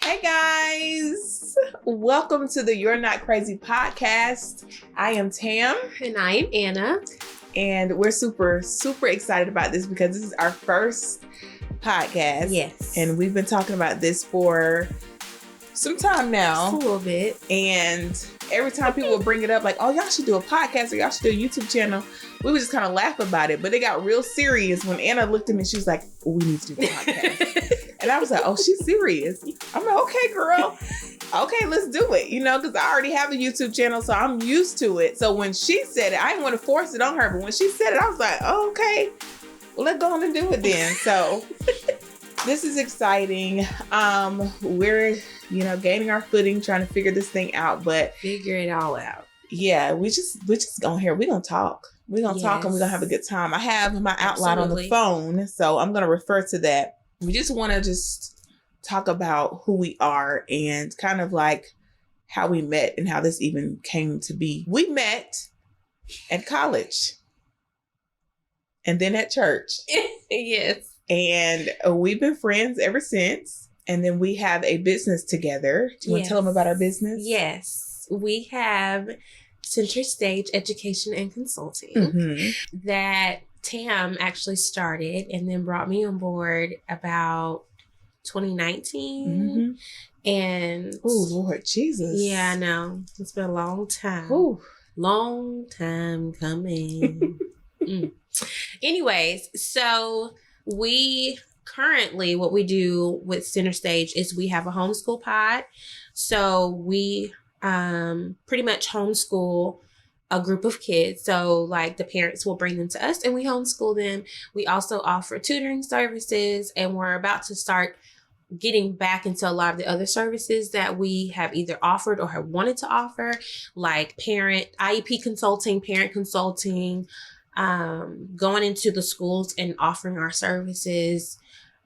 Hey guys, welcome to the You're Not Crazy podcast. I am Tam. And I am Anna. And we're super excited about this because this is our first podcast. Yes. And we've been talking about this for some time now. Just a little bit. And every time people will bring it up, like, oh, y'all should do a podcast or y'all should do a YouTube channel, we would just kind of laugh about it. But it got real serious when Anna looked at me and she was like, we need to do a podcast. And I was like, oh, she's serious. I'm like, okay, girl. Okay, let's do it. You know, because I already have a YouTube channel, so I'm used to it. So when she said it, I didn't want to force it on her. But when she said it, I was like, oh, okay, well, let's go on and do it then. So this is exciting. We're, gaining our footing, trying to figure this thing out. But figure it all out. Yeah, we just going here. We're going to talk. We're going to talk and we're going to have a good time. I have my outline on the phone, so I'm going to refer to that. We just want to talk about who we are and kind of like how we met and how this even came to be. We met at college and then at church. Yes. And we've been friends ever since. And then we have a business together. Do you want to tell them about our business? Yes. We have Center Stage Education and Consulting that Tam actually started and then brought me on board about 2019. And oh, Lord Jesus. Yeah, I know. It's been a long time. Ooh. Long time coming. Anyways, so we currently, what we do with Center Stage is we have a homeschool pod. So we pretty much homeschool a group of kids. So like the parents will bring them to us and we homeschool them. We also offer tutoring services, and we're about to start getting back into a lot of the other services that we have either offered or have wanted to offer, like IEP consulting, parent consulting, going into the schools and offering our services,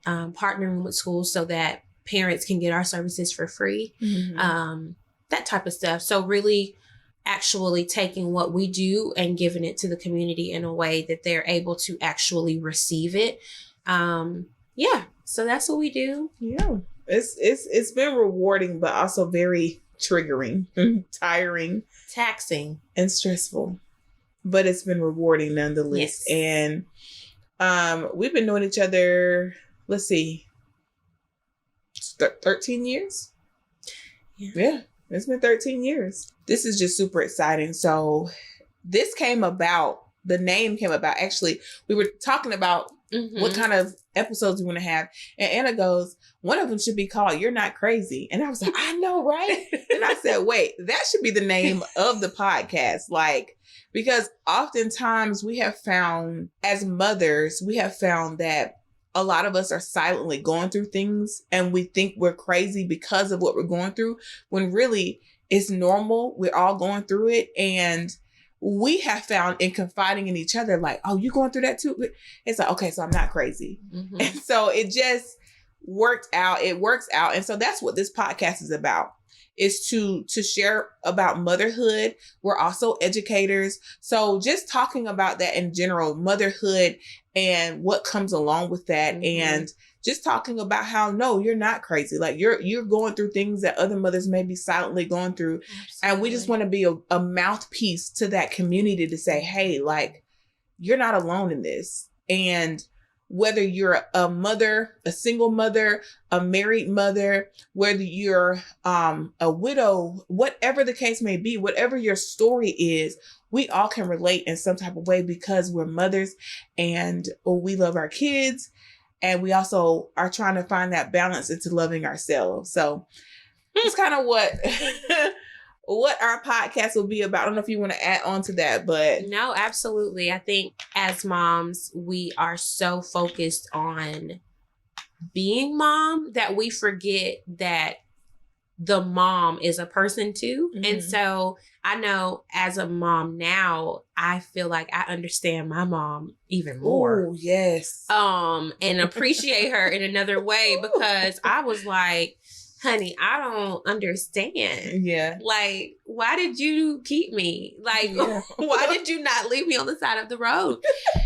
partnering with schools so that parents can get our services for free, that type of stuff. So really actually taking what we do and giving it to the community in a way that they're able to actually receive it. So that's what we do. Yeah. It's been rewarding, but also very triggering, tiring, taxing, and stressful. But it's been rewarding nonetheless. Yes. And we've been knowing each other, let's see, 13 years? Yeah, it's been 13 years. This is just super exciting. So this the name came about. Actually, we were talking about what kind of episodes we want to have. And Anna goes, one of them should be called You're Not Crazy. And I was like, I know, right? And I said, wait, that should be the name of the podcast. Like, because oftentimes we have found as mothers, that a lot of us are silently going through things and we think we're crazy because of what we're going through, when really it's normal. We're all going through it. And we have found in confiding in each other, like, oh, you going through that too? It's like, okay, so I'm not crazy. And so it just worked out. It works out. And so that's what this podcast is about, is to share about motherhood. We're also educators. So just talking about that in general, motherhood and what comes along with that. And just talking about how, no, you're not crazy. Like you're going through things that other mothers may be silently going through. Absolutely. And we just want to be a mouthpiece to that community to say, hey, like, you're not alone in this. And whether you're a mother, a single mother, a married mother, whether you're a widow, whatever the case may be, whatever your story is, we all can relate in some type of way because we're mothers and we love our kids. And we also are trying to find that balance into loving ourselves. So it's kind of what our podcast will be about. I don't know if you want to add on to that, but. No, absolutely. I think as moms, we are so focused on being mom that we forget that the mom is a person too. And so I know as a mom now, I feel like I understand my mom even more. Oh, yes. And appreciate her in another way, because I was like, honey, I don't understand. Yeah. Like, why did you keep me? Like, Yeah. why did you not leave me on the side of the road?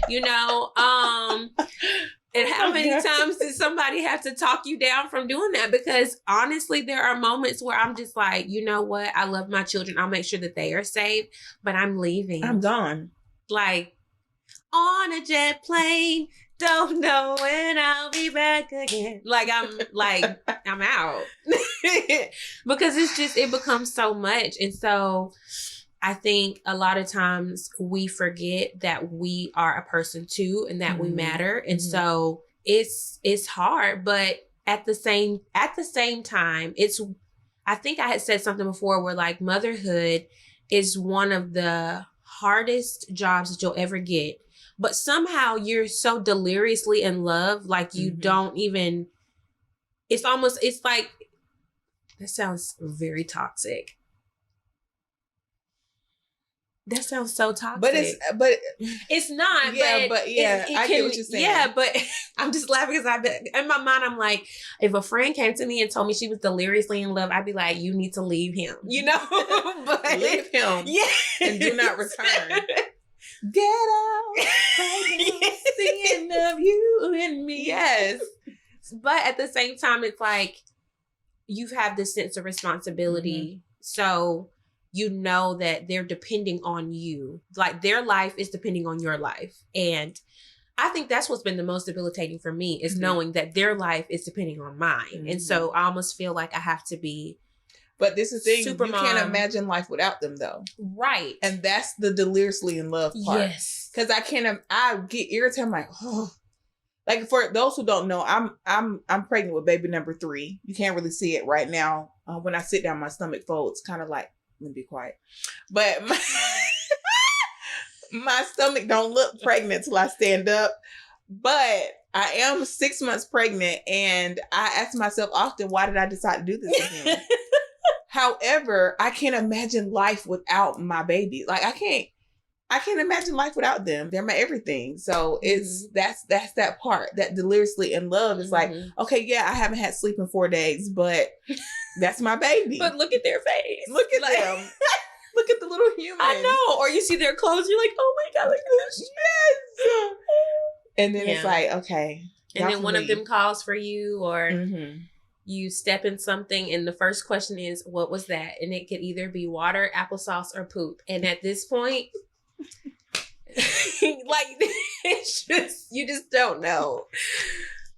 You know, and how many times did somebody have to talk you down from doing that? Because honestly, there are moments where I'm just like, you know what? I love my children. I'll make sure that they are safe, but I'm leaving. I'm gone. Like, on a jet plane, don't know when I'll be back again. Like, I'm out. Because it becomes so much. And so I think a lot of times we forget that we are a person too and that we matter. And so it's hard, but at the same time, I think I had said something before where like motherhood is one of the hardest jobs that you'll ever get. But somehow you're so deliriously in love, like you don't even, it's like, that sounds very toxic. That sounds so toxic. But it's not. Yeah, but yeah, I get what you're saying. Yeah, but I'm just laughing because in my mind, I'm like, if a friend came to me and told me she was deliriously in love, I'd be like, you need to leave him, you know? But leave him. Yeah. And do not return. Get out. Right the end of you and me. Yes. But at the same time, it's like, you have this sense of responsibility. So you know that they're depending on you. Like their life is depending on your life. And I think that's what's been the most debilitating for me is knowing that their life is depending on mine. And so I almost feel like I have to be. But this is the thing, you can't imagine life without them though. Right. And that's the deliriously in love part. Yes. Because I get irritated. I'm like, oh. Like for those who don't know, I'm pregnant with baby number 3. You can't really see it right now. When I sit down, my stomach folds, kind of like, let me be quiet. But my stomach don't look pregnant till I stand up. But I am 6 months pregnant, and I ask myself often, why did I decide to do this again? However, I can't imagine life without my baby. Like I can't imagine life without them. They're my everything. So it's that's that part, that deliriously in love is like, okay, yeah, I haven't had sleep in 4 days, but that's my baby. But look at their face. Look at them. Look at the little human. I know. Or you see their clothes, you're like, oh my God, look at this. Yes. And then it's like, okay. And then one of them calls for you, or you step in something and the first question is, what was that? And it could either be water, applesauce, or poop. And at this point, like, it's just, you just don't know.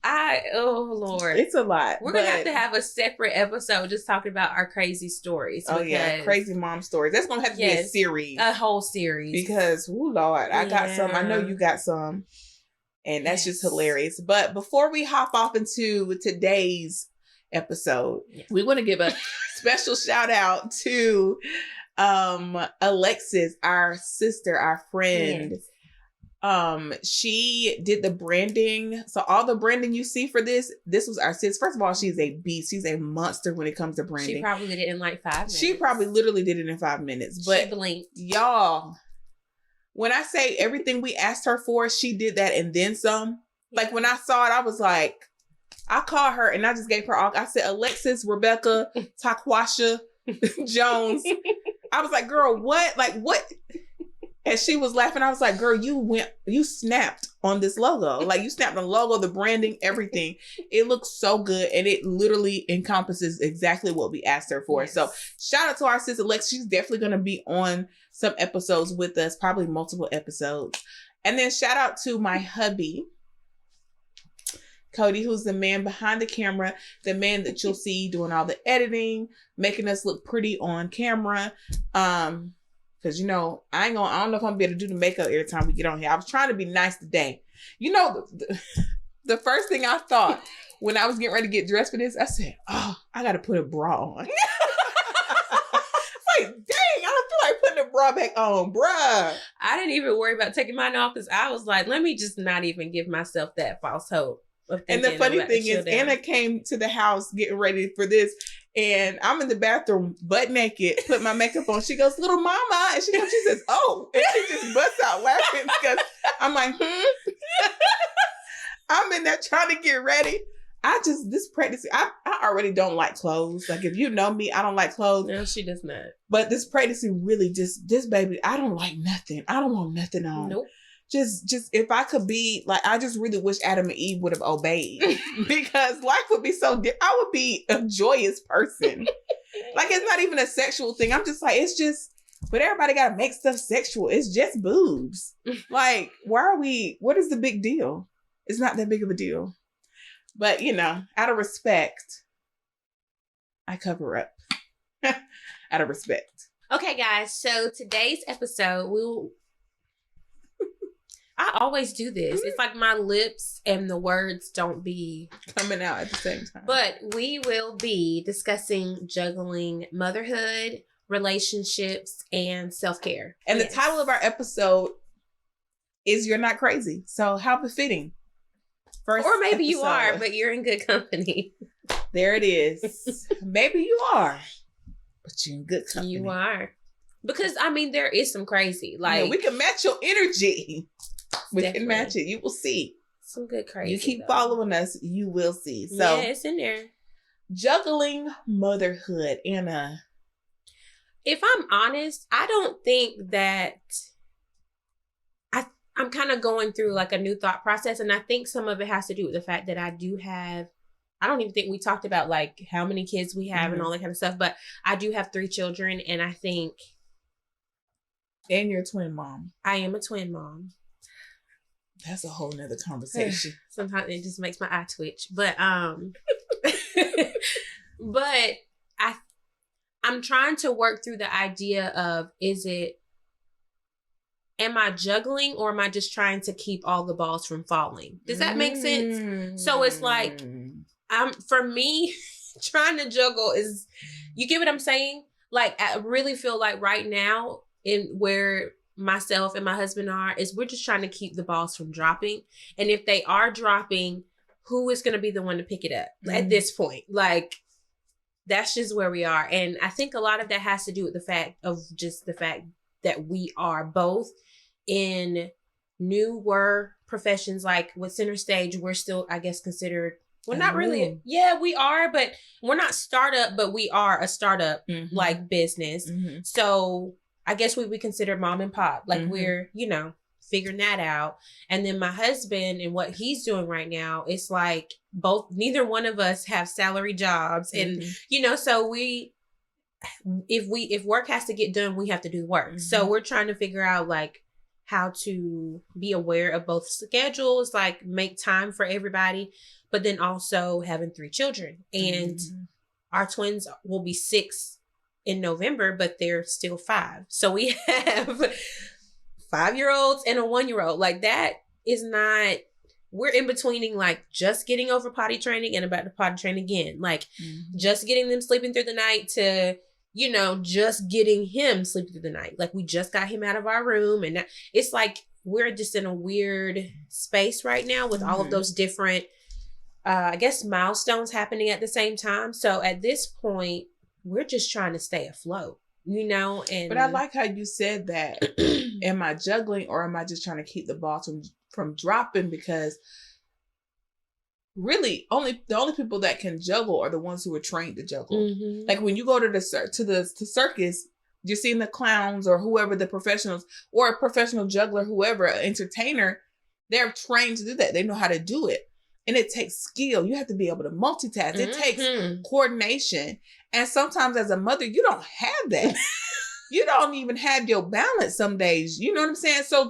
Oh Lord. It's a lot. We're going to have a separate episode just talking about our crazy stories. Oh yeah, crazy mom stories. That's going to have to be a series. A whole series. Because, oh Lord, I got some. I know you got some. And that's just hilarious. But before we hop off into today's episode, we want to give a special shout out to Alexis, our sister, our friend. She did the branding. So all the branding you see for this was our sis. First of all, she's a beast. She's a monster when it comes to branding. She probably did it in like 5 minutes. She probably literally did it in 5 minutes. But she blinked. Y'all, when I say everything we asked her for, she did that and then some. Like when I saw it, I was like, I called her and I just gave her all. I said, Alexis, Rebecca, Taquasha Jones. I was like, girl, what? Like, what? And she was laughing. I was like, girl, you snapped on this logo. Like you snapped on the logo, the branding, everything. It looks so good. And it literally encompasses exactly what we asked her for. Yes. So shout out to our sister Lex. She's definitely going to be on some episodes with us, probably multiple episodes. And then shout out to my hubby, Cody, who's the man behind the camera, the man that you'll see doing all the editing, making us look pretty on camera. Because, you know, I don't know if I'm gonna be able to do the makeup every time we get on here. I was trying to be nice today. You know, the first thing I thought when I was getting ready to get dressed for this, I said, oh, I got to put a bra on. Like, dang, I don't feel like putting a bra back on, bruh. I didn't even worry about taking mine off because I was like, let me just not even give myself that false hope. And the funny thing is, Anna came to the house getting ready for this, and I'm in the bathroom butt naked, put my makeup on. She goes, little mama, and she says, oh, and she just busts out laughing because I'm like, I'm in there trying to get ready. this pregnancy, I already don't like clothes. Like, if you know me, I don't like clothes. No, she does not. But this pregnancy really this baby, I don't like nothing. I don't want nothing on. Nope. Just if I could be like, I just really wish Adam and Eve would have obeyed, because life would be so different. I would be a joyous person. Like, it's not even a sexual thing. I'm just like, it's just, but everybody got to make stuff sexual. It's just boobs. Like, what is the big deal? It's not that big of a deal. But, out of respect, I cover up. Out of respect. Okay, guys. So today's episode, I always do this. It's like my lips and the words don't be coming out at the same time. But we will be discussing juggling motherhood, relationships, and self-care. And the title of our episode is You're Not Crazy. So how befitting. Or maybe you are, but you're in good company. There it is. Maybe you are, but you're in good company. You are. Because, there is some crazy. Like, we can match your energy. We can match it. You will see. Some good crazy. You keep following us, you will see. So, yeah, it's in there. Juggling motherhood, Anna. If I'm honest, I don't think that I'm kind of going through like a new thought process. And I think some of it has to do with the fact that I don't even think we talked about like how many kids we have and all that kind of stuff. But I do have 3 children, and I think. And you're a twin mom. I am a twin mom. That's a whole nother conversation. Sometimes it just makes my eye twitch. But but I'm trying to work through the idea of, am I juggling, or am I just trying to keep all the balls from falling? Does that make sense? So it's like, for me, trying to juggle is, you get what I'm saying? Like, I really feel like right now, in where myself and my husband is we're just trying to keep the balls from dropping. And if they are dropping, who is going to be the one to pick it up at this point? Like, that's just where we are. And I think a lot of that has to do with the fact that we are both in newer professions. Like with Center Stage, we're still, I guess, considered, well, not really. Yeah, we are, but we're not startup, but we are a startup like business. So I guess we consider mom and pop. Like we're, figuring that out. And then my husband and what he's doing right now, it's like neither one of us have salary jobs. And, so if work has to get done, we have to do work. So we're trying to figure out like how to be aware of both schedules, like make time for everybody, but then also having 3 children. And our twins will be 6 in November, but they're still 5. So we have 5-year-olds and a 1-year-old. Like, that is not, we're in betweening like just getting over potty training and about to potty train again. Like just getting them sleeping through the night to, just getting him sleeping through the night. Like, we just got him out of our room, and it's like, we're just in a weird space right now with all of those different, I guess, milestones happening at the same time. So at this point, we're just trying to stay afloat, and. But I like how you said that. Am I juggling, or am I just trying to keep the ball from dropping? Because really, the only people that can juggle are the ones who are trained to juggle. Like when you go to the circus, you're seeing the clowns or whoever, the professionals, or a professional juggler, whoever, an entertainer, they're trained to do that. They know how to do it. And it takes skill. You have to be able to multitask. It takes coordination. And sometimes as a mother, you don't have that. You don't even have your balance some days. You know what I'm saying? So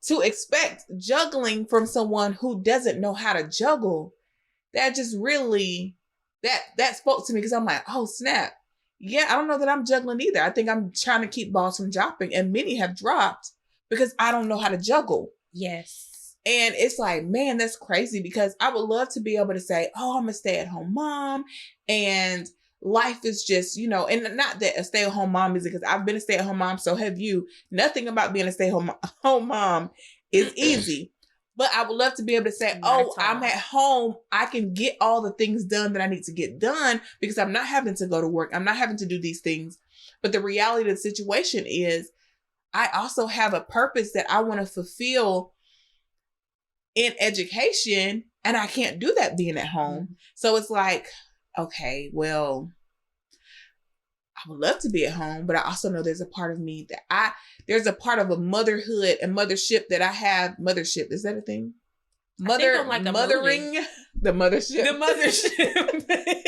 to expect juggling from someone who doesn't know how to juggle, that just really, that spoke to me, because I'm like, oh, snap. Yeah, I don't know that I'm juggling either. I think I'm trying to keep balls from dropping. And many have dropped because I don't know how to juggle. Yes. And it's like, man, that's crazy, because I would love to be able to say, oh, I'm a stay-at-home mom, and life is just, and not that a stay-at-home mom is, because I've been a stay-at-home mom, so have you. Nothing about being a stay-at-home mom is easy. But I would love to be able to say, I'm at home. I can get all the things done that I need to get done because I'm not having to go to work. I'm not having to do these things. But the reality of the situation is I also have a purpose that I want to fulfill in education, And I can't do that being at home. Mm-hmm. So it's like, okay, well, I would love to be at home, but I also know there's a part of me that there's a part of a motherhood and mothership that I have. Mothership, is that a thing? Mothering, the mothership. The mothership.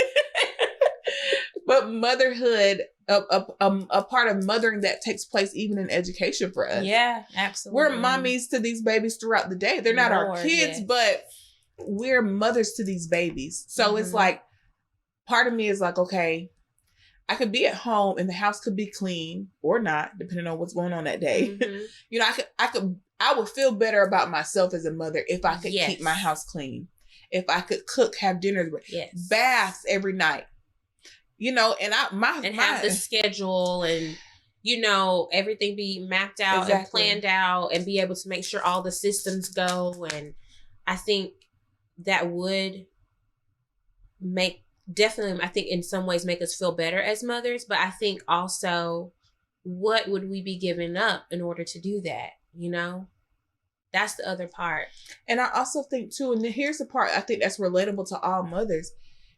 But motherhood, a part of mothering that takes place even in education for us. Yeah, absolutely. We're mommies to these babies throughout the day. They're not our kids, but we're mothers to these babies. So it's like, part of me is like, okay, I could be at home and the house could be clean or not, depending on what's going on that day. You know, I would feel better about myself as a mother if I could keep my house clean. If I could cook, have dinners, baths every night. You know, and have the schedule and, you know, everything be mapped out and planned out and be able to make sure all the systems go. And I think that would I think in some ways make us feel better as mothers. But I think also, what would we be giving up in order to do that? You know, that's the other part. And I also think too, and here's the part I think that's relatable to all mothers.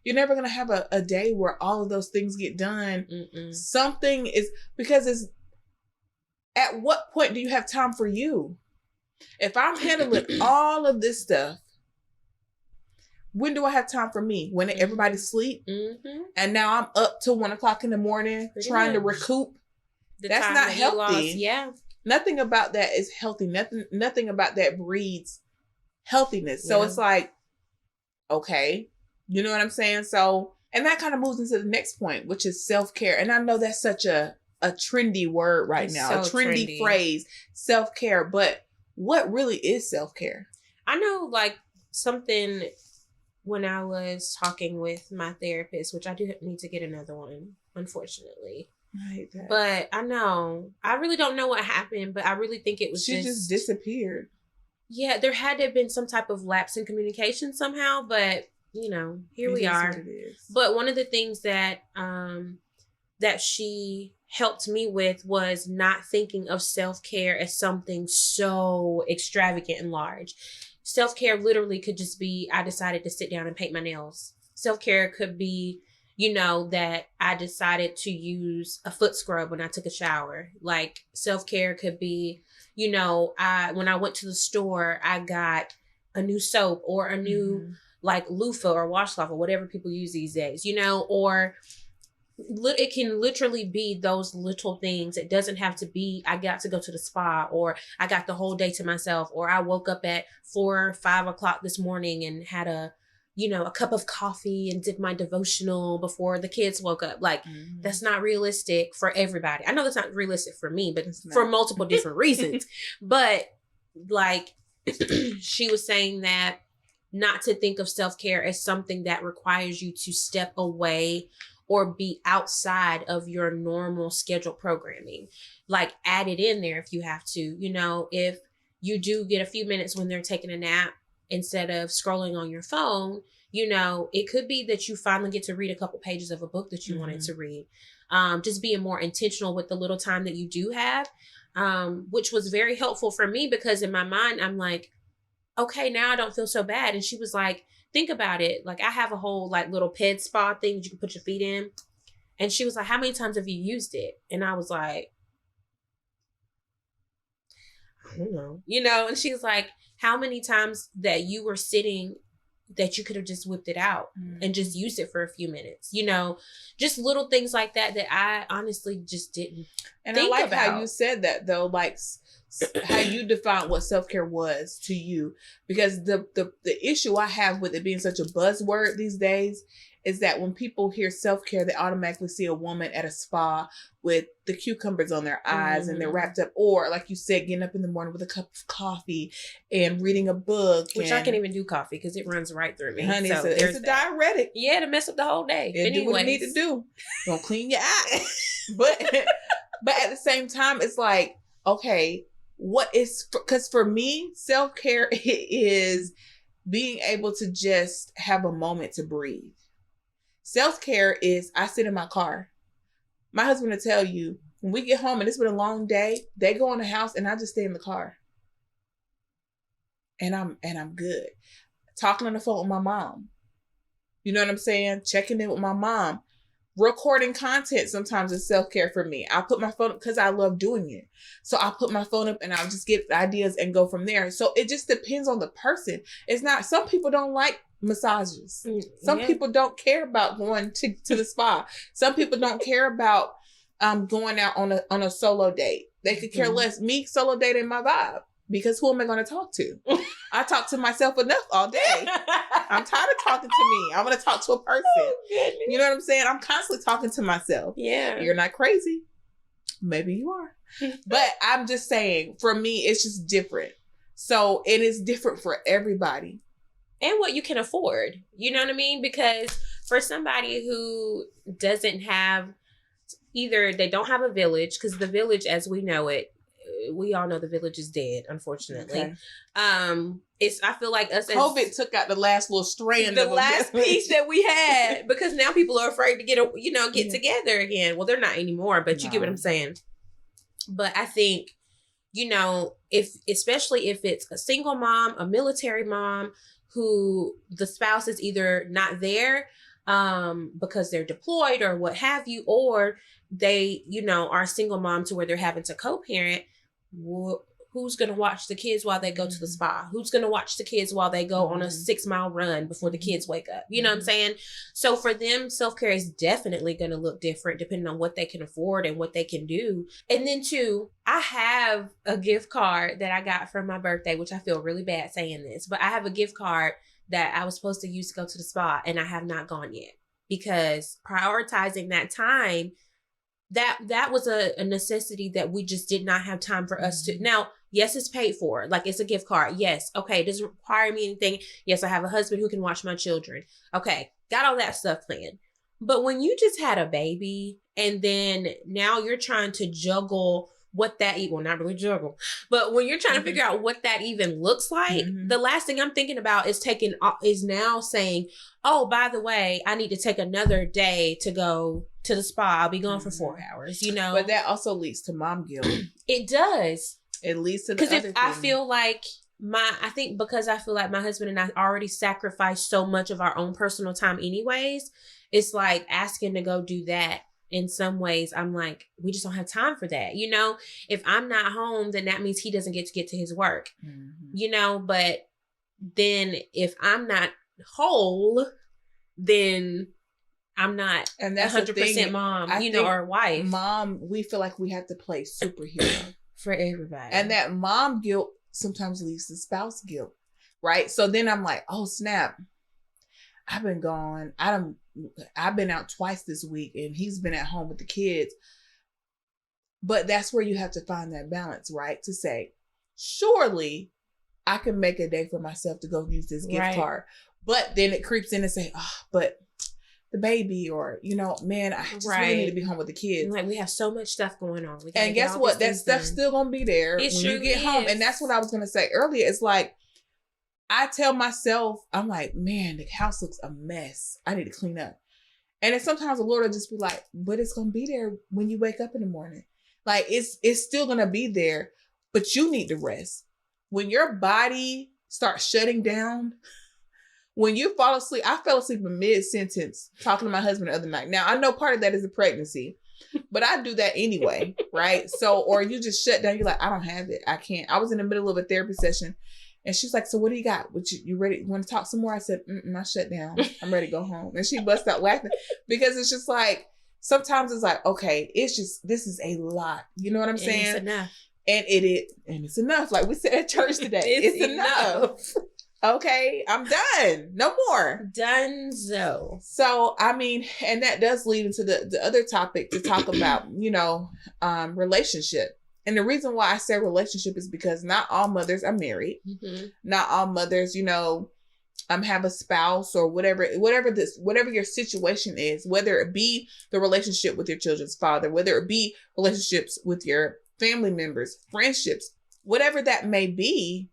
You're never going to have a day where all of those things get done. Something is, because at what point do you have time for you? If I'm handling all of this stuff, when do I have time for me? When everybody's asleep? And now I'm up till 1:00 in the morning trying to recoup. That's not healthy. Yeah. Nothing about that is healthy. Nothing about that breeds healthiness. So it's like, okay. You know what I'm saying? So, and that kind of moves into the next point, which is self-care. And I know that's such a trendy word right now, so a trendy phrase, self-care. But what really is self-care? I know, like, something when I was talking with my therapist, which I do need to get another one, unfortunately. Right. But I know, I really don't know what happened, but I really think it was she just disappeared. Yeah, there had to have been some type of lapse in communication somehow, but you know, here we are. But one of the things that that she helped me with was not thinking of self-care as something so extravagant and large. Self-care literally could just be, I decided to sit down and paint my nails. Self-care could be, you know, that I decided to use a foot scrub when I took a shower. Like, self-care could be, you know, when I went to the store, I got a new soap or a new like loofah or washcloth or whatever people use these days, you know, or it can literally be those little things. It doesn't have to be, I got to go to the spa, or I got the whole day to myself, or I woke up at 4 or 5 o'clock this morning and had a cup of coffee and did my devotional before the kids woke up. Like, that's not realistic for everybody. I know that's not realistic for me, but for multiple different reasons. But like, she was saying that not to think of self-care as something that requires you to step away or be outside of your normal scheduled programming. Like, add it in there if you have to. You know, if you do get a few minutes when they're taking a nap, instead of scrolling on your phone, you know, it could be that you finally get to read a couple pages of a book that you wanted to read. Just being more intentional with the little time that you do have, which was very helpful for me, because in my mind, I'm like, okay, now I don't feel so bad. And she was like, think about it. Like, I have a whole like little ped spa thing that you can put your feet in. And she was like, how many times have you used it? And I was like, I don't know. You know, and she was like, how many times that you were sitting that you could have just whipped it out and just used it for a few minutes, you know, just little things like that I honestly just didn't think I like about. How you said that though, like how you defined what self-care was to you, because the issue I have with it being such a buzzword these days is that when people hear self-care, they automatically see a woman at a spa with the cucumbers on their eyes and they're wrapped up. Or like you said, getting up in the morning with a cup of coffee and reading a book. Which I can't even do coffee because it runs right through me. Honey, so it's a diuretic. Yeah, to mess up the whole day. It do what it need to do. Don't clean your eyes. But at the same time, it's like, okay, what is, because for me, self-care is being able to just have a moment to breathe. Self-care is, I sit in my car. My husband will tell you, when we get home and it's been a long day, they go in the house and I just stay in the car. And I'm good. talking on the phone with my mom. You know what I'm saying? Checking in with my mom. Recording content sometimes is self-care for me. I put my phone up because I love doing it. So I'll put my phone up and I'll just get ideas and go from there. So it just depends on the person. It's not, some people don't like massages. Some people don't care about going to the spa. Some people don't care about going out on a solo date. They could care less. Me, solo date ain't my vibe. Because who am I going to talk to? I talk to myself enough all day. I'm tired of talking to me. I want to talk to a person. You know what I'm saying? I'm constantly talking to myself. Yeah. You're not crazy. Maybe you are. But I'm just saying, for me, it's just different. So it is different for everybody. And what you can afford. You know what I mean? Because for somebody who doesn't have, either they don't have a village, because the village as we know it, we all know the village is dead, unfortunately. Okay. I feel like us COVID took out the last little strand, the last piece that we had, because now people are afraid to get together again. Well, they're not anymore, but you get what I'm saying. But I think, especially if it's a single mom, a military mom, who the spouse is either not there because they're deployed or what have you, or they, are a single mom to where they're having to co-parent. Who's going to watch the kids while they go to the spa? Who's going to watch the kids while they go on a 6-mile run before the kids wake up? You know what I'm saying? So for them, self-care is definitely going to look different depending on what they can afford and what they can do. And then too, I have a gift card that I got for my birthday, which I feel really bad saying this, but I have a gift card that I was supposed to use to go to the spa, and I have not gone yet, because prioritizing that time, that was a necessity that we just did not have time for us to. Now, yes, it's paid for. Like, it's a gift card. Yes. Okay. It doesn't require me anything. Yes, I have a husband who can watch my children. Okay. Got all that stuff planned. But when you just had a baby and then now you're trying to juggle what that, well, not really juggle, but when you're trying to figure out what that even looks like, the last thing I'm thinking about is now saying, oh, by the way, I need to take another day to go to the spa. I'll be gone for 4 hours, But that also leads to mom guilt. It does. It leads to the other thing. I feel like because I feel like my husband and I already sacrificed so much of our own personal time anyways, it's like asking to go do that. In some ways, I'm like, we just don't have time for that. If I'm not home, then that means he doesn't get to his work, but then if I'm not whole, then I'm not, and that's 100% mom, or wife. Mom, we feel like we have to play superhero for everybody. And that mom guilt sometimes leads to spouse guilt, right? So then I'm like, oh snap, I've been gone. I've been out twice this week and he's been at home with the kids. But that's where you have to find that balance, right? To say, surely I can make a day for myself to go use this gift card. But then it creeps in and say, oh, but the baby, or, man, I just really need to be home with the kids. Like, we have so much stuff going on. And guess what? That stuff's still going to be there when you get home. And that's what I was going to say earlier. It's like, I tell myself, I'm like, man, the house looks a mess. I need to clean up. And then sometimes the Lord will just be like, but it's going to be there when you wake up in the morning. Like, it's still going to be there, but you need to rest. When your body starts shutting down, when you fall asleep, I fell asleep in mid-sentence talking to my husband the other night. Now, I know part of that is a pregnancy, but I do that anyway, right? So, or you just shut down. You're like, I don't have it. I can't. I was in the middle of a therapy session. And she's like, so what do you got? You ready? You want to talk some more? I said, I shut down. I'm ready to go home. And she bust out laughing, because it's just like, sometimes it's like, okay, this is a lot. You know what I'm saying? It's enough. And it's enough. Like we said at church today, it's enough. Okay, I'm done. No more. Donezo. So, I mean, and that does lead into the other topic to talk about, relationship. And the reason why I say relationship is because not all mothers are married. Mm-hmm. Not all mothers, have a spouse or whatever your situation is, whether it be the relationship with your children's father, whether it be relationships with your family members, friendships, whatever that may be,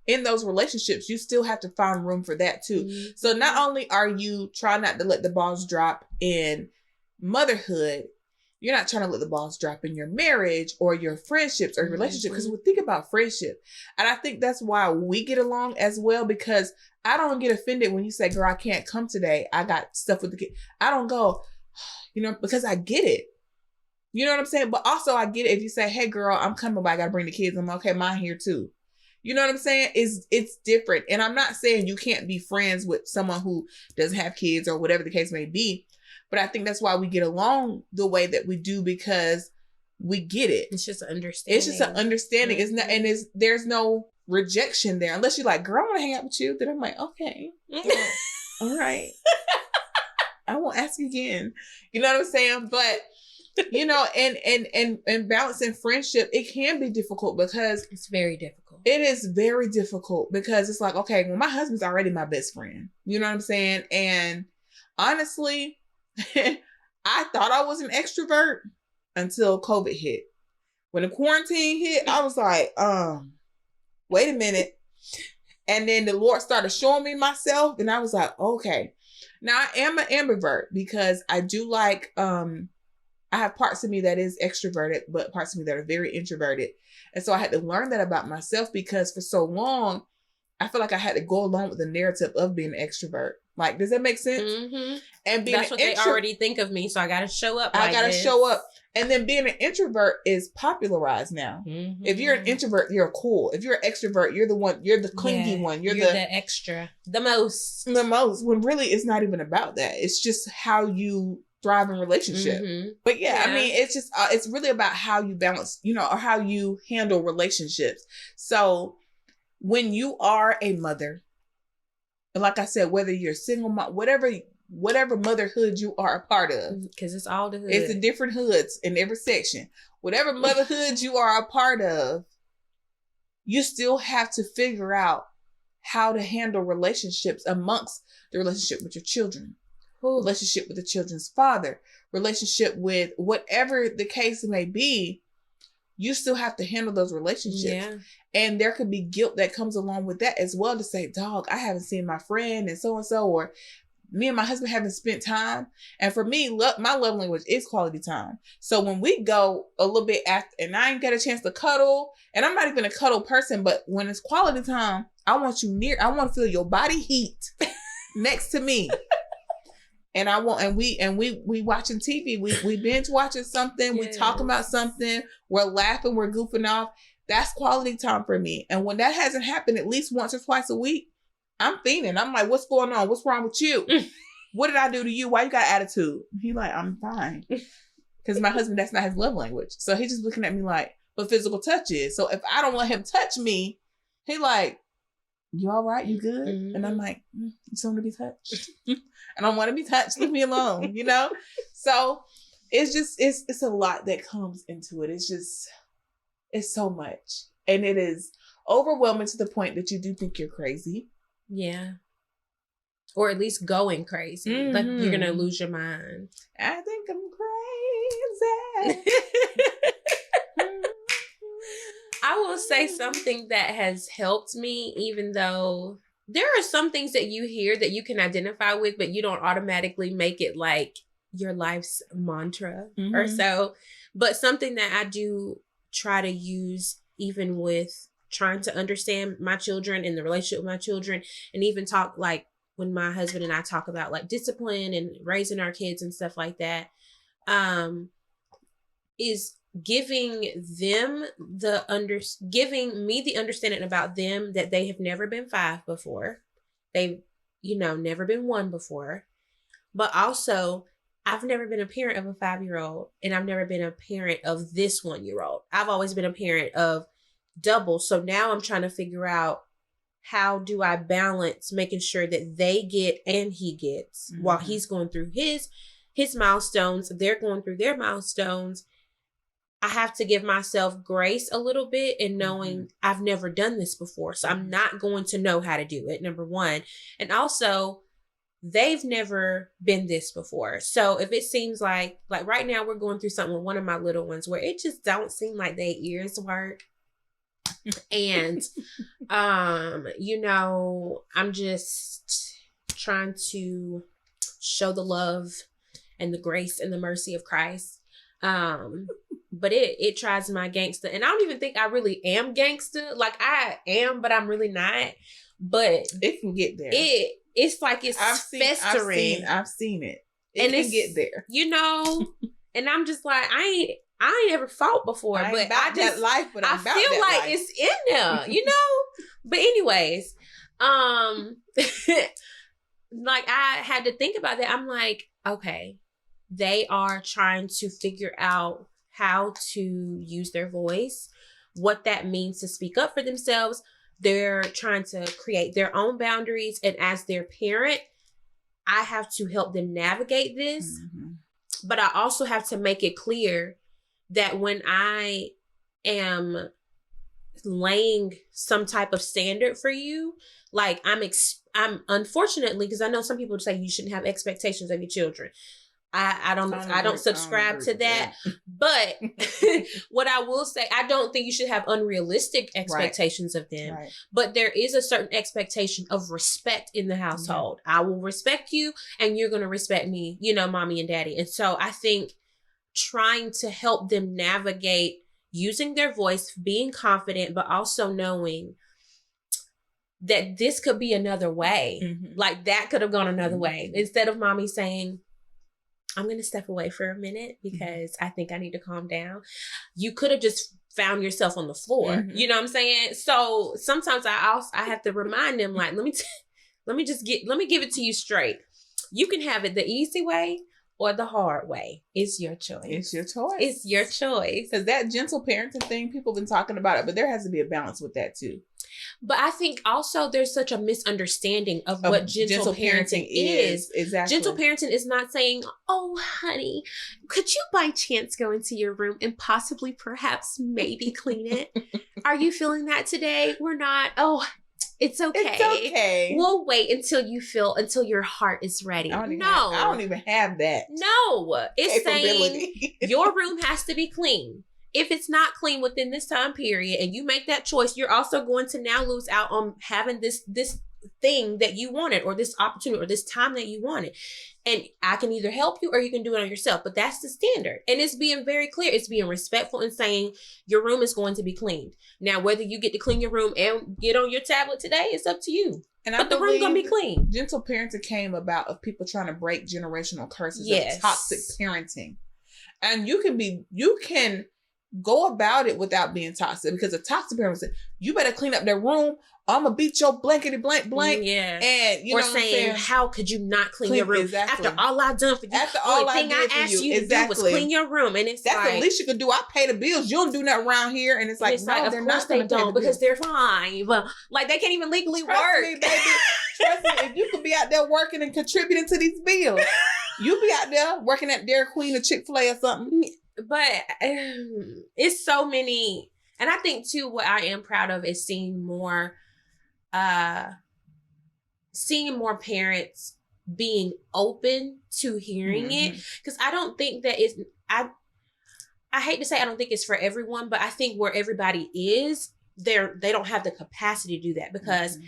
in those relationships, you still have to find room for that too. Mm-hmm. So not only are you trying not to let the balls drop in motherhood, you're not trying to let the balls drop in your marriage or your friendships or your relationship. Because we think about friendship. And I think that's why we get along as well, because I don't get offended when you say, girl, I can't come today. I got stuff with the kid. I don't go, because I get it. You know what I'm saying? But also I get it if you say, hey girl, I'm coming, but I got to bring the kids. I'm like, okay, mine here too. You know what I'm saying? It's different. And I'm not saying you can't be friends with someone who doesn't have kids or whatever the case may be. But I think that's why we get along the way that we do, because we get it. It's just an understanding. It's not, and there's no rejection there. Unless you're like, girl, I want to hang out with you. Then I'm like, okay. All right. I won't ask again. You know what I'm saying? But and balancing friendship, it can be difficult because it's very difficult. It is very difficult because it's like, okay, well, my husband's already my best friend. You know what I'm saying? And honestly, I thought I was an extrovert until COVID hit. When the quarantine hit, I was like, wait a minute. And then the Lord started showing me myself, and I was like, okay. Now I am an ambivert because I do like, I have parts of me that is extroverted, but parts of me that are very introverted. And so I had to learn that about myself, because for so long, I feel like I had to go along with the narrative of being an extrovert. Like, does that make sense? Mm-hmm. And being that's what they already think of me. So I got to show up. I got to show up. And then being an introvert is popularized now. Mm-hmm. If you're an introvert, you're cool. If you're an extrovert, you're the clingy one. You're the extra, the most. When really it's not even about that. It's just how you thrive in relationship. Mm-hmm. But yeah, I mean, it's just, it's really about how you balance, or how you handle relationships. So when you are a mother, like I said, whether you're a single mom, whatever motherhood you are a part of, because it's all the hoods. It's the different hoods in every section. Whatever motherhood you are a part of, you still have to figure out how to handle relationships amongst the relationship with your children, relationship with the children's father, relationship with whatever the case may be. You still have to handle those relationships. Yeah. And there could be guilt that comes along with that as well, to say, dog, I haven't seen my friend and so, or me and my husband haven't spent time. And for me, my love language is quality time. So when we go a little bit after, and I ain't get a chance to cuddle, and I'm not even a cuddle person, but when it's quality time, I want you near, I want to feel your body heat next to me. And I want, and we watching TV, we binge watching something, yes. We talking about something, we're laughing, we're goofing off. That's quality time for me. And when that hasn't happened at least once or twice a week, I'm fiending. I'm like, what's going on? What's wrong with you? What did I do to you? Why you got attitude? He like, I'm fine. Because my husband, that's not his love language. So he's just looking at me like, but physical touch is. So if I don't let him touch me, he like, you all right? You good? Mm-hmm. And I'm like, you just want to be touched. I don't want to be touched. Leave me alone, So it's just, it's a lot that comes into it. It's so much. And it is overwhelming to the point that you do think you're crazy. Yeah. Or at least going crazy. Mm-hmm. Like you're going to lose your mind. I think I'm crazy. I will say something that has helped me, even though there are some things that you hear that you can identify with, but you don't automatically make it like your life's mantra or so. But something that I do try to use, even with trying to understand my children and the relationship with my children, and even talk like when my husband and I talk about like discipline and raising our kids and stuff like that, is giving me the understanding about them that they have never been 5 before. They've, never been 1 before. But also, I've never been a parent of a 5-year-old, and I've never been a parent of this 1-year-old. I've always been a parent of double. So now I'm trying to figure out, how do I balance making sure that they get and he gets while he's going through his milestones, they're going through their milestones. I have to give myself grace a little bit and knowing I've never done this before. So I'm not going to know how to do it, number one. And also, they've never been this before. So if it seems like right now we're going through something with one of my little ones where it just don't seem like their ears work. And, I'm just trying to show the love and the grace and the mercy of Christ. But it tries my gangster. And I don't even think I really am gangster. Like I am, but I'm really not. But it can get there. It's like it's festering. I've seen it. It can get there. You know, and I'm just like, I ain't ever fought before. I feel like it's in there, you know? But anyways, like I had to think about that. I'm like, okay, they are trying to figure out how to use their voice, what that means to speak up for themselves. They're trying to create their own boundaries. And as their parent, I have to help them navigate this. Mm-hmm. But I also have to make it clear that when I am laying some type of standard for you, like I'm unfortunately, because I know some people say you shouldn't have expectations of your children. I don't subscribe to that. But what I will say, I don't think you should have unrealistic expectations of them. Right. But there is a certain expectation of respect in the household. Mm-hmm. I will respect you and you're going to respect me, you know, mommy and daddy. And so I think trying to help them navigate using their voice, being confident, but also knowing that this could be another way. Mm-hmm. Like that could have gone another way. Instead of mommy saying, I'm going to step away for a minute because I think I need to calm down. You could have just found yourself on the floor. Mm-hmm. You know what I'm saying? So sometimes I have to remind them, like, let me give it to you straight. You can have it the easy way or the hard way. It's your choice. It's your choice. It's your choice. Because that gentle parenting thing, people have been talking about it, but there has to be a balance with that too. But I think also there's such a misunderstanding of what gentle parenting is. Exactly. Gentle parenting is not saying, oh, honey, could you by chance go into your room and possibly perhaps maybe clean it? Are you feeling that today? We're not. Oh, it's okay. It's okay. We'll wait until your heart is ready. I don't even have that. No. It's saying your room has to be clean. If it's not clean within this time period and you make that choice, you're also going to now lose out on having this thing that you wanted or this opportunity or this time that you wanted. And I can either help you or you can do it on yourself. But that's the standard. And it's being very clear. It's being respectful and saying your room is going to be cleaned. Now, whether you get to clean your room and get on your tablet today, it's up to you. But the room's going to be clean. Gentle parenting came about of people trying to break generational curses of toxic parenting. And you can go about it without being toxic, because a toxic parent said, you better clean up that room. I'm going to beat your blankety blank. Yeah. And you or know saying, how could you not clean your room? Exactly. After all I've done for you. After all I asked you to do was clean your room. And it's that's the least you could do. I pay the bills. You don't do that around here. And it's like, no, like, they're of course not they don't, because they're fine. Like they can't even legally work. Me, baby. Trust me, if you could be out there working and contributing to these bills, you be out there working at Dairy Queen or Chick-fil-A or something. But it's so many. And I think too, what I am proud of is seeing more parents being open to hearing it. Because I don't think that it's, I hate to say I don't think it's for everyone, but I think where everybody is, they don't have the capacity to do that, because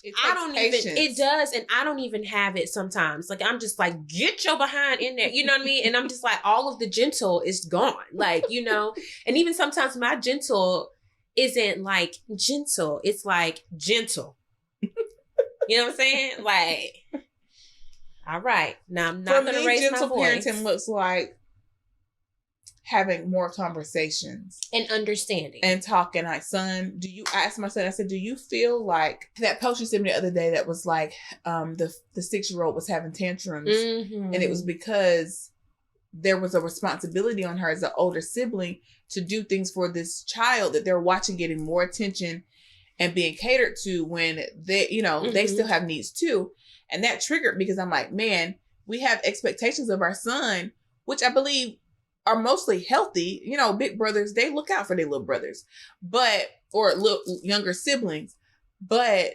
it does. And I don't even have it sometimes. Like, I'm just like, get your behind in there. You know what I mean? And I'm just like, all of the gentle is gone. Like, you know, and even sometimes my gentle isn't like gentle. It's like gentle. You know what I'm saying? Like, all right. Now I'm not going to raise my voice. Gentle parenting looks like having more conversations and understanding and talking. Like, son, I asked my son, I said, do you feel like that post you sent me the other day that was like, the 6-year-old was having tantrums, and it was because there was a responsibility on her as an older sibling to do things for this child that they're watching getting more attention and being catered to, when they, you know, they still have needs too. And that triggered, because I'm like, man, we have expectations of our son, which I believe are mostly healthy. You know, big brothers, they look out for their little brothers, or little younger siblings. But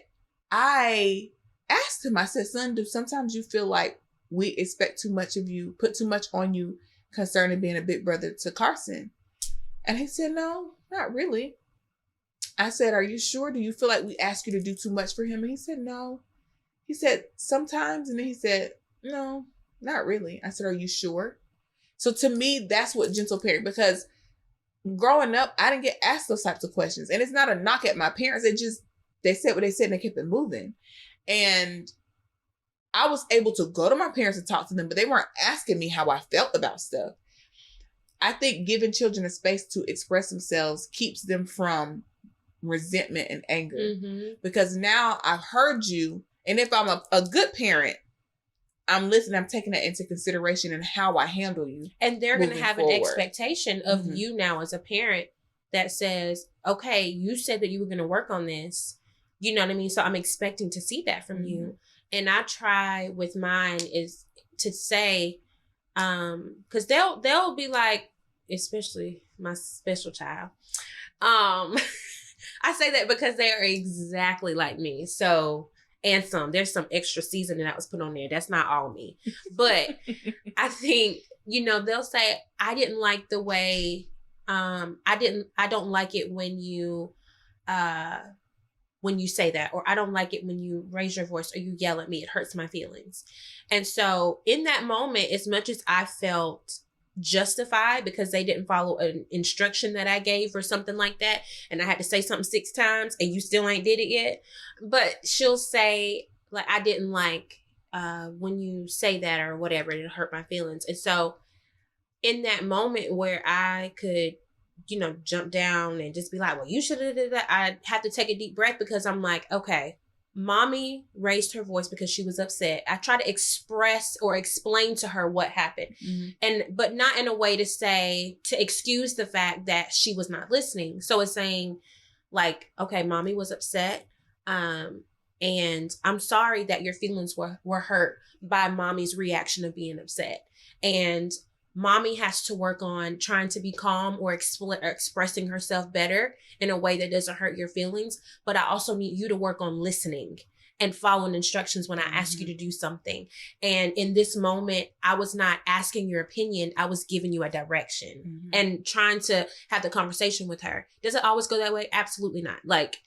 I asked him, I said, son, do sometimes you feel like we expect too much of you, put too much on you concerning being a big brother to Carson? And he said, no, not really. I said, are you sure? Do you feel like we ask you to do too much for him? And he said, no. He said, sometimes. And then he said, no, not really. I said, are you sure? So to me, that's what gentle parenting, because growing up, I didn't get asked those types of questions. And it's not a knock at my parents. They said what they said and they kept it moving. And I was able to go to my parents and talk to them, but they weren't asking me how I felt about stuff. I think giving children a space to express themselves keeps them from resentment and anger. Mm-hmm. Because now I've heard you, and if I'm a good parent, I'm listening, I'm taking that into consideration in how I handle you. And they're going to have an expectation of mm-hmm. you now as a parent that says, okay, you said that you were going to work on this. You know what I mean? So I'm expecting to see that from mm-hmm. you. And I try with mine is to say, because they'll be like, especially my special child. I say that because they are exactly like me. So, and there's some extra seasoning that was put on there. That's not all me. But I think, they'll say, I didn't like the way, I don't like it when you say that, or I don't like it when you raise your voice or you yell at me. It hurts my feelings. And so in that moment, as much as I felt justified because they didn't follow an instruction that I gave or something like that, and I had to say something 6 times and you still ain't did it yet, but she'll say, like, I didn't like when you say that or whatever, it hurt my feelings. And so in that moment where I could jump down and just be like, well, you should have did that, I have to take a deep breath, because I'm like, okay, mommy raised her voice because she was upset. I try to express or explain to her what happened. Mm-hmm. But not in a way to excuse the fact that she was not listening. So it's saying like, okay, mommy was upset. And I'm sorry that your feelings were hurt by mommy's reaction of being upset. And mommy has to work on trying to be calm or expressing herself better in a way that doesn't hurt your feelings. But I also need you to work on listening and following instructions when I ask mm-hmm. you to do something. And in this moment, I was not asking your opinion. I was giving you a direction mm-hmm. and trying to have the conversation with her. Does it always go that way? Absolutely not. Like,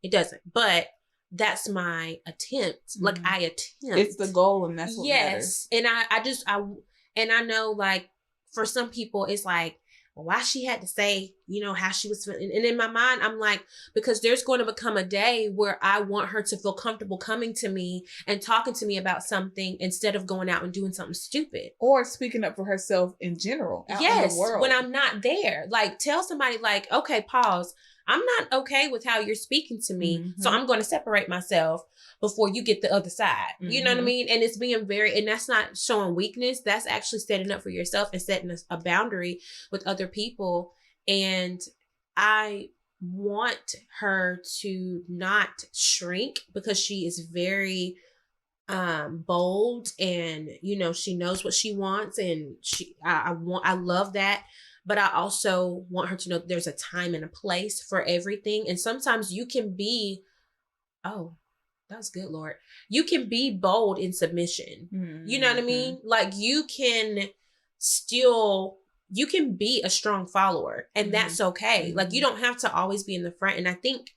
it doesn't. But that's my attempt. Mm-hmm. Like, I attempt. It's the goal, and that's what matters. And I know, like, for some people, it's like, well, why she had to say, how she was feeling. And in my mind, I'm like, because there's going to become a day where I want her to feel comfortable coming to me and talking to me about something instead of going out and doing something stupid. Or speaking up for herself in general out in the world. When I'm not there. Like, tell somebody, like, okay, pause. I'm not okay with how you're speaking to me. Mm-hmm. So I'm going to separate myself before you get the other side. Mm-hmm. You know what I mean? And it's being and that's not showing weakness. That's actually standing up for yourself and setting a boundary with other people. And I want her to not shrink, because she is very bold, and, she knows what she wants, and I love that. But I also want her to know that there's a time and a place for everything. And sometimes you can be, that's good, Lord. You can be bold in submission. Mm-hmm. You know what I mean? Like, you can be a strong follower, and mm-hmm. that's okay. Mm-hmm. Like, you don't have to always be in the front. And I think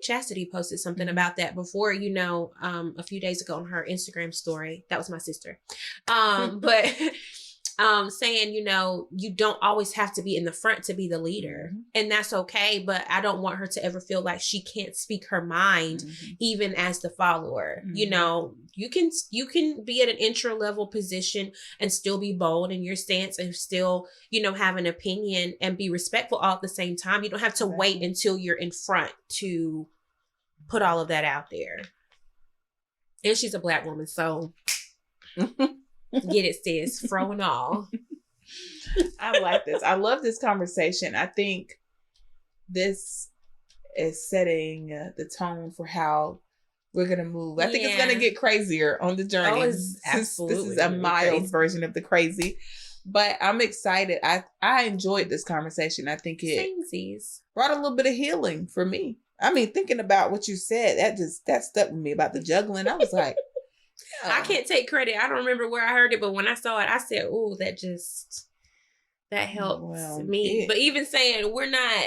Chastity posted something mm-hmm. about that before, a few days ago on her Instagram story. That was my sister. But saying, you don't always have to be in the front to be the leader. Mm-hmm. And that's okay. But I don't want her to ever feel like she can't speak her mind, mm-hmm. even as the follower. Mm-hmm. You can be at an intro level position and still be bold in your stance and still, have an opinion and be respectful all at the same time. You don't have to wait until you're in front to put all of that out there. And she's a Black woman, so... Get it, sis. Fro and all. I like this. I love this conversation. I think this is setting the tone for how we're going to move. I think it's going to get crazier on the journey. This is a mild version of the crazy. But I'm excited. I enjoyed this conversation. I think it brought a little bit of healing for me. I mean, thinking about what you said, that stuck with me about the juggling. I was like, I can't take credit. I don't remember where I heard it, but when I saw it, I said, "Ooh, that helps me." But even saying we're not,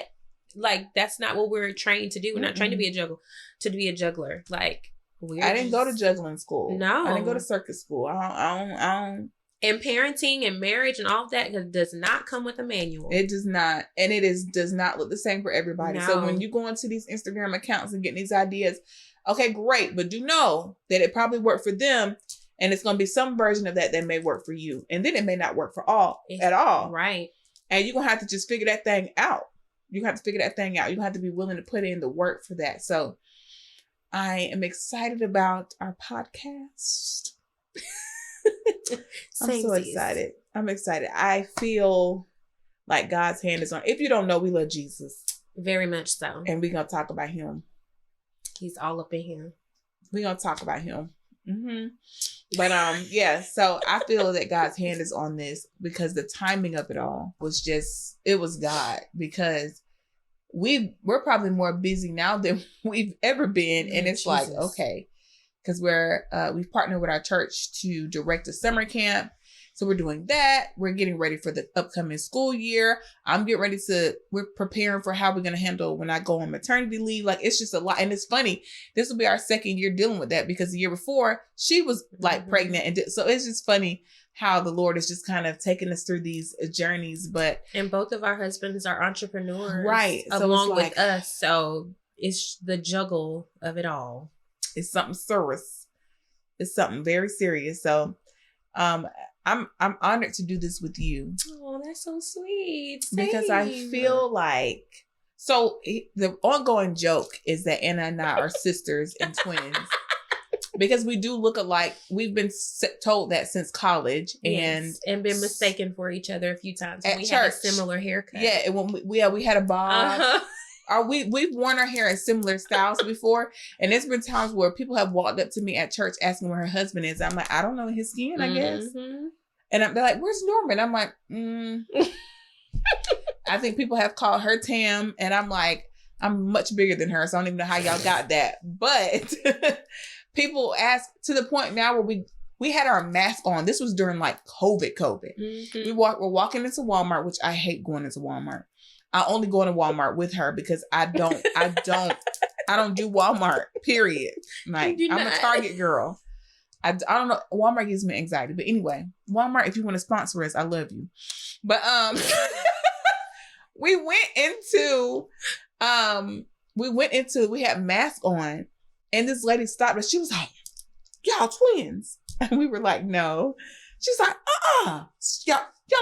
like, that's not what we're trained to do. We're not trained to be a juggler. Like, I didn't go to juggling school. No, I didn't go to circus school. I don't. And parenting and marriage and all of that does not come with a manual. It does not. And does not look the same for everybody. No. So when you go into these Instagram accounts and get these ideas, okay, great. But do know that it probably worked for them. And it's going to be some version of that may work for you. And then it may not work for at all. Right. And you're going to have to just figure that thing out. You have to figure that thing out. You have to be willing to put in the work for that. So I am excited about our podcast. I'm so excited. I'm excited. I feel like God's hand is on. If you don't know, we love Jesus. Very much so. And we're going to talk about him. He's all up in here. We're going to talk about him. Mm-hmm. But yeah, so I feel that God's hand is on this because the timing of it all was it was God, because we're probably more busy now than we've ever been. And it's like, okay, because we've partnered with our church to direct a summer camp. So we're doing that. We're getting ready for the upcoming school year. We're preparing for how we're going to handle when I go on maternity leave. Like, it's just a lot. And it's funny. This will be our second year dealing with that, because the year before she was like pregnant. And so it's just funny how the Lord is just kind of taking us through these journeys. And both of our husbands are entrepreneurs. Right. Along with us. So it's the juggle of it all. It's something serious. It's something very serious. So, I'm honored to do this with you. Oh, that's so sweet. Because I feel like, so the ongoing joke is that Anna and I are sisters and twins. Because we do look alike. We've been told that since college. Yes, and been mistaken for each other a few times. At we church. had a similar haircut. Yeah, and when we had a bob. We've worn our hair in similar styles before. And there's been times where people have walked up to me at church asking where her husband is. I'm like, I don't know his skin, I guess. And they're like, where's Norman? I'm like, I think people have called her Tam. And I'm like, I'm much bigger than her. So I don't even know how y'all got that. But people ask to the point now where we had our mask on. This was during like COVID. We're walking into Walmart, which I hate going into Walmart. I only go into Walmart with her because I don't do Walmart, period. Like, I'm a Target girl. I don't know. Walmart gives me anxiety. But anyway, Walmart, if you want to sponsor us, I love you. But we had masks on, and this lady stopped us. She was like, y'all twins. And we were like, no. She's like, y'all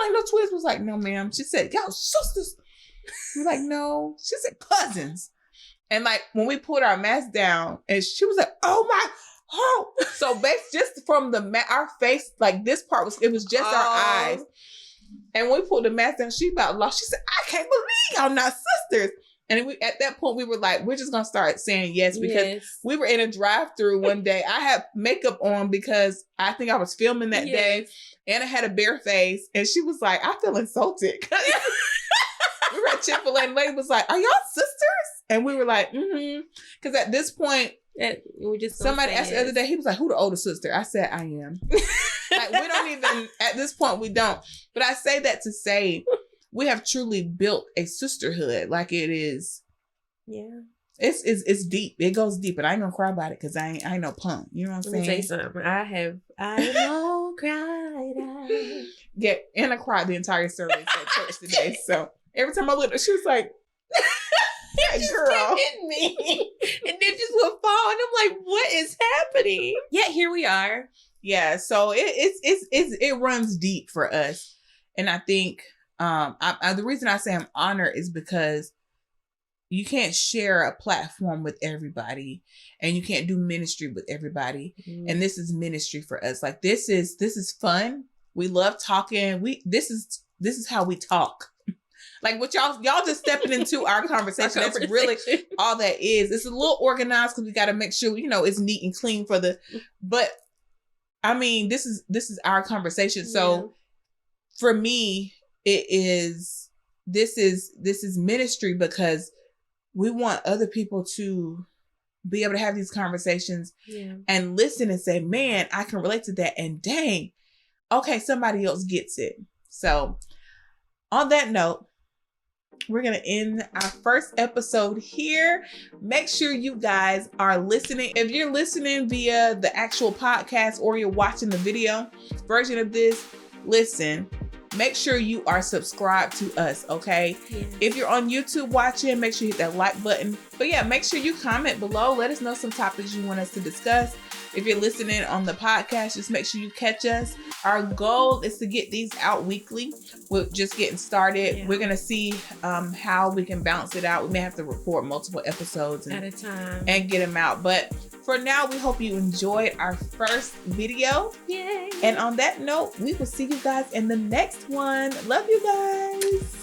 ain't no twins. We was like, no, ma'am. She said, y'all sisters. We're like, no. She said, cousins. And like, when we pulled our mask down, and she was like, oh. So based just from our face, like this part it was just our eyes. And when we pulled the mask down, she about lost. She said, I can't believe y'all not sisters. And at that point, we were like, we're just going to start saying yes, because we were in a drive-through one day. I had makeup on because I think I was filming that day. And I had a bare face. And she was like, I feel insulted. We were at Chick-fil-A, and the lady was like, are y'all sisters? And we were like, Because at this point, somebody asked the other day, he was like, who the older sister? I said, I am. Like, we don't even, at this point, we don't. But I say that to say, we have truly built a sisterhood. Like, it is. Yeah. It's deep. It goes deep. And I ain't gonna cry about it because I ain't no punk. You know what I'm saying? Let me tell you something. I know cried. Yeah, Anna cried the entire service at church today. So every time I looked, she was like, girl, hit me. And then just would fall. And I'm like, what is happening? Yet here we are. Yeah. So it runs deep for us. And I think the reason I say I'm honored is because you can't share a platform with everybody, and you can't do ministry with everybody. And this is ministry for us. Like, this is fun. We love talking. This is how we talk. Like, what y'all just stepping into our conversation. That's really all that is. It's a little organized because we got to make sure, it's neat and clean but I mean, this is our conversation. So for me, this is ministry, because we want other people to be able to have these conversations and listen and say, man, I can relate to that. And dang, okay, somebody else gets it. So on that note, we're going to end our first episode here. Make sure you guys are listening. If you're listening via the actual podcast or you're watching the video version of this, listen, make sure you are subscribed to us, okay? Yeah. If you're on YouTube watching, make sure you hit that like button. But yeah, make sure you comment below. Let us know some topics you want us to discuss. If you're listening on the podcast, just make sure you catch us. Our goal is to get these out weekly. We're just getting started. Yeah. We're going to see how we can balance it out. We may have to record multiple episodes at a time and get them out. But for now, we hope you enjoyed our first video. Yay! And on that note, we will see you guys in the next one. Love you guys.